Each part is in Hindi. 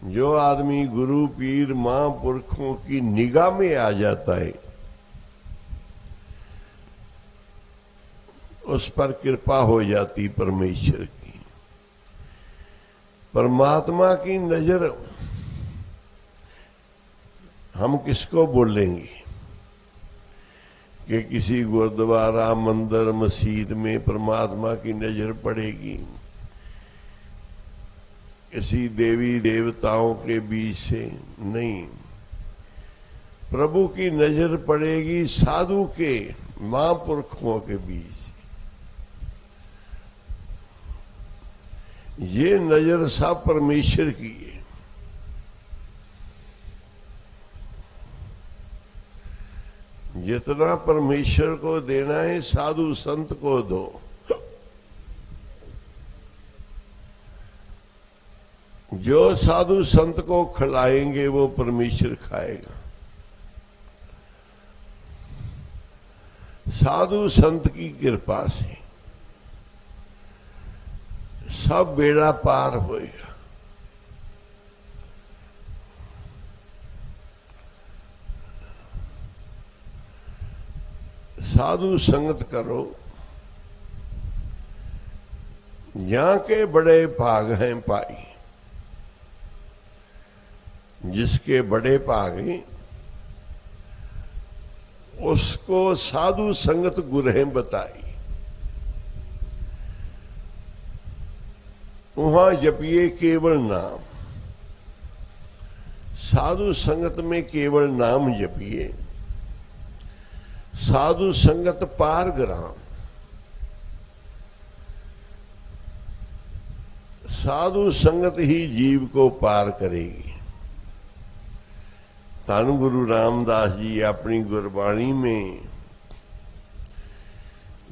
जो आदमी गुरु पीर महापुरखों की निगाह में आ जाता है उस पर कृपा हो जाती परमेश्वर की। परमात्मा की नजर हम किसको बोलेंगे कि किसी गुरुद्वारा मंदिर मस्जिद में परमात्मा की नजर पड़ेगी, किसी देवी देवताओं के बीच से नहीं। प्रभु की नजर पड़ेगी साधु के महापुरखों के बीच। ये नजर सब परमेश्वर की है। जितना परमेश्वर को देना है साधु संत को दो। जो साधु संत को खिलाएंगे वो परमेश्वर खाएगा। साधु संत की कृपा से सब बेड़ा पार होएगा। साधु संगत करो। जहां के बड़े भाग हैं पाई, जिसके बड़े भाग हैं उसको साधु संगत गुरहें बताई। वहां जपिए केवल नाम। साधु संगत में केवल नाम जपिए। साधु संगत पार ग्राम। साधु संगत ही जीव को पार करेगी। धन गुरु रामदास जी अपनी गुरबाणी में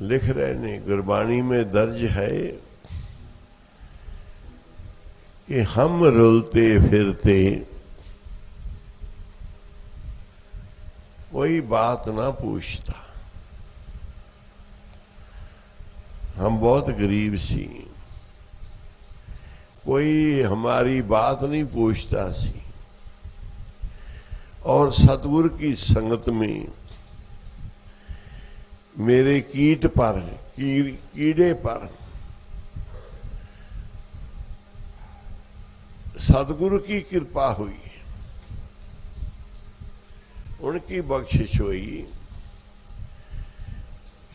लिख रहे ने, गुरबाणी में दर्ज है कि हम रुलते फिरते कोई बात ना पूछता। हम बहुत गरीब सी, कोई हमारी बात नहीं पूछता सी। और सतगुरु की संगत में मेरे कीट पर कीड़े पर सतगुरु की कृपा हुई, उनकी बख्शिश हुई।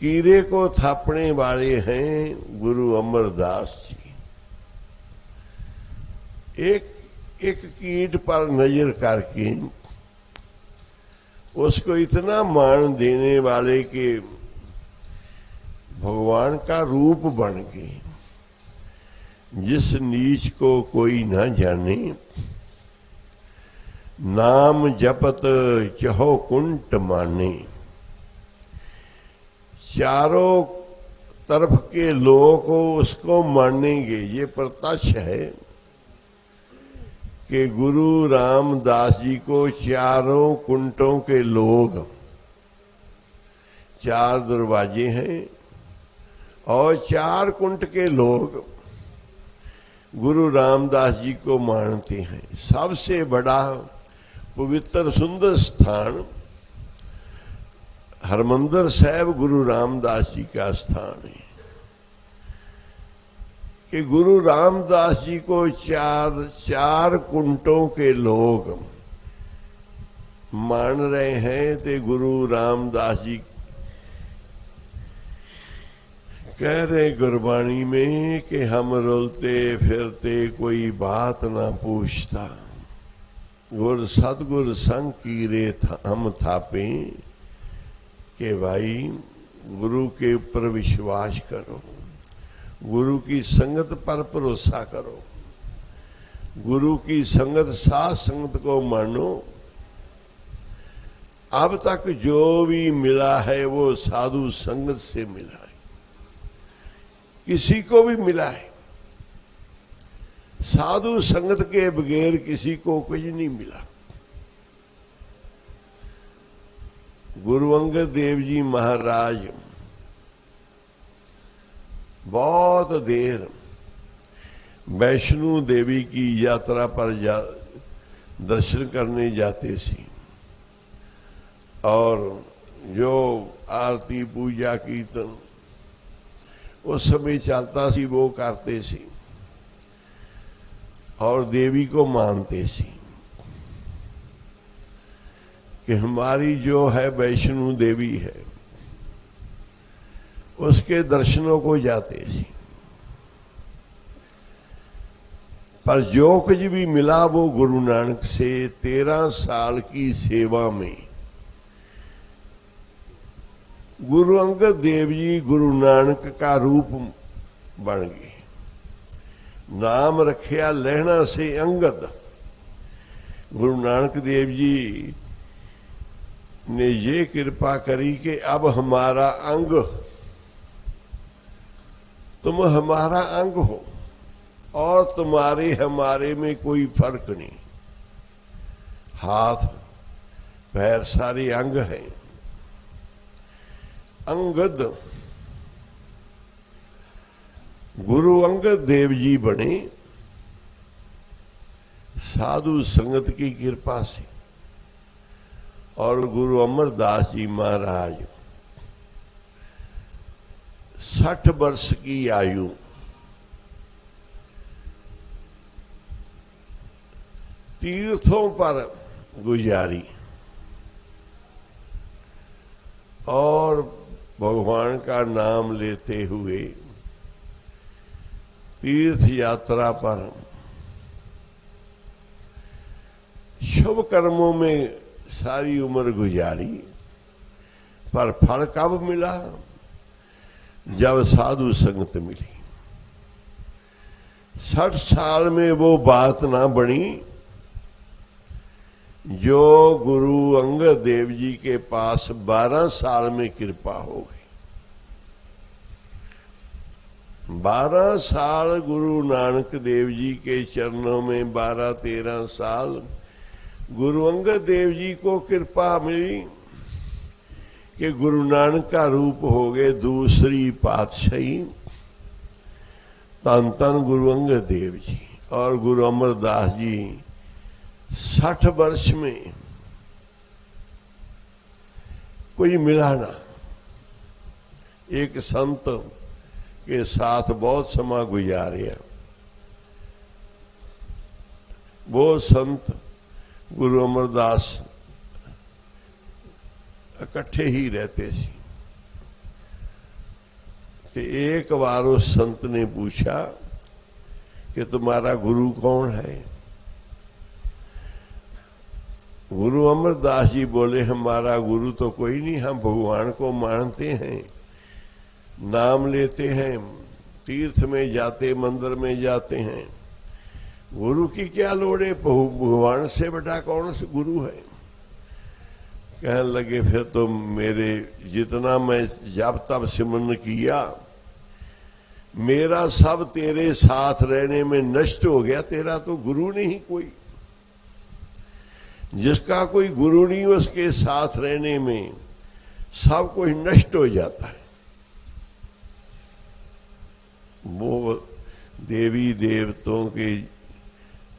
कीड़े को थापने वाले हैं गुरु अमरदास जी। एक एक कीट पर नजर करके उसको इतना मान देने वाले के भगवान का रूप बन गए। जिस नीच को कोई न जाने, नाम जपत चहो कुंट माने। चारों तरफ के लोगों को उसको मानेंगे। ये प्रत्यक्ष है कि गुरु रामदास जी को चारों कुंटों के लोग, चार दरवाजे हैं और चार कुंट के लोग गुरु रामदास जी को मानते हैं। सबसे बड़ा पवित्र सुंदर स्थान हरमंदिर साहब गुरु रामदास जी का स्थान है कि गुरु रामदास जी को चार कुंटों के लोग मान रहे हैं। तो गुरु रामदास जी कह रहे गुरबाणी में कि हम रोलते फिरते कोई बात ना पूछता, गुर सतगुर संग कीरे हम थापे। कि भाई गुरु के ऊपर विश्वास करो, गुरु की संगत पर भरोसा करो, गुरु की संगत साथ संगत को मानो। अब तक जो भी मिला है वो साधु संगत से मिला है, किसी को भी मिला है। साधु संगत के बगैर किसी को कुछ नहीं मिला। गुरु अंगद देव जी महाराज बहुत देर वैष्णो देवी की यात्रा पर दर्शन करने जाते सी और जो आरती पूजा कीर्तन उस समय चलता सी वो करते सी और देवी को मानते सी कि हमारी जो है वैष्णो देवी है, उसके दर्शनों को जाते सी। पर जो कुछ भी मिला वो गुरु नानक से 13 साल की सेवा में गुरु अंगद देव जी गुरु नानक का रूप बन गए। नाम रखिया लहना से अंगद। गुरु नानक देव जी ने ये कृपा करी कि अब हमारा अंग, तुम हमारा अंग हो और तुम्हारे हमारे में कोई फर्क नहीं। हाथ पैर सारे अंग हैं। अंगद गुरु अंगद देव जी बने साधु संगत की कृपा से। और गुरु अमरदास जी महाराज 60 वर्ष की आयु तीर्थों पर गुजारी और भगवान का नाम लेते हुए तीर्थ यात्रा पर शुभ कर्मों में सारी उम्र गुजारी। पर फल कब मिला? जब साधु संगत मिली। 60 साल में वो बात ना बनी जो गुरु अंगद देव जी के पास 12 साल में कृपा हो गई। 12 साल गुरु नानक देव जी के चरणों में 12-13 साल गुरु अंगद देव जी को कृपा मिली कि गुरु नानक का रूप हो गए दूसरी पातशाही तन तन गुरु अंगद देव जी। और गुरु अमरदास जी 60 वर्ष में कोई मिला ना। एक संत के साथ बहुत समय गुजारे। वो संत गुरु अमरदास इकट्ठे ही रहते सी। तो एक बार उस संत ने पूछा कि तुम्हारा गुरु कौन है? गुरु अमरदास जी बोले हमारा गुरु तो कोई नहीं, हम भगवान को मानते हैं, नाम लेते हैं, तीर्थ में जाते, मंदिर में जाते हैं। गुरु की क्या लोड़ है? भगवान से बड़ा कौन सा गुरु है? कहने लगे फिर तो मेरे जितना मैं जब तब सिमरन किया मेरा सब तेरे साथ रहने में नष्ट हो गया। तेरा तो गुरु नहीं कोई। जिसका कोई गुरु नहीं उसके साथ रहने में सब कुछ नष्ट हो जाता है। वो देवी देवताओं के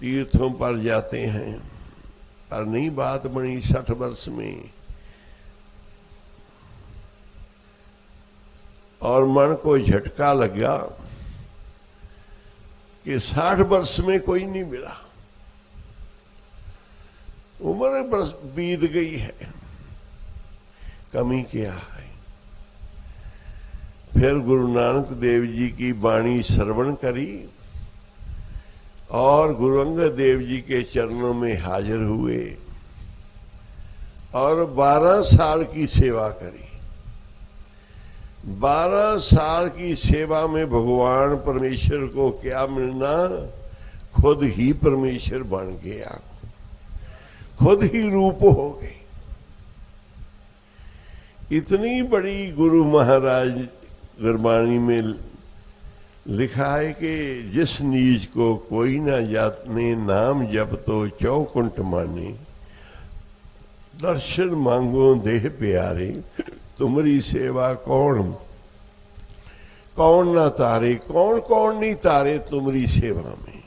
तीर्थों पर जाते हैं पर नहीं बात बनी 60 वर्ष में। और मन को झटका लगा कि 60 वर्ष में कोई नहीं मिला। उम्र बरस बीत गई है, कमी क्या है? फिर गुरु नानक देव जी की वाणी श्रवण करी और गुरु अंगद देव जी के चरणों में हाजिर हुए और 12 साल की सेवा करी। 12 साल की सेवा में भगवान परमेश्वर को क्या मिलना? खुद ही परमेश्वर बन गया, खुद ही रूप हो गए। इतनी बड़ी गुरु महाराज गुरबाणी में लिखा है कि जिस नीच को कोई ना जाने, नाम जब तो चौकुंठ माने, दर्शन मांगो देह प्यारे, तुम्हारी सेवा कौन कौन ना तारे, कौन कौन नहीं तारे तुम्हारी सेवा में।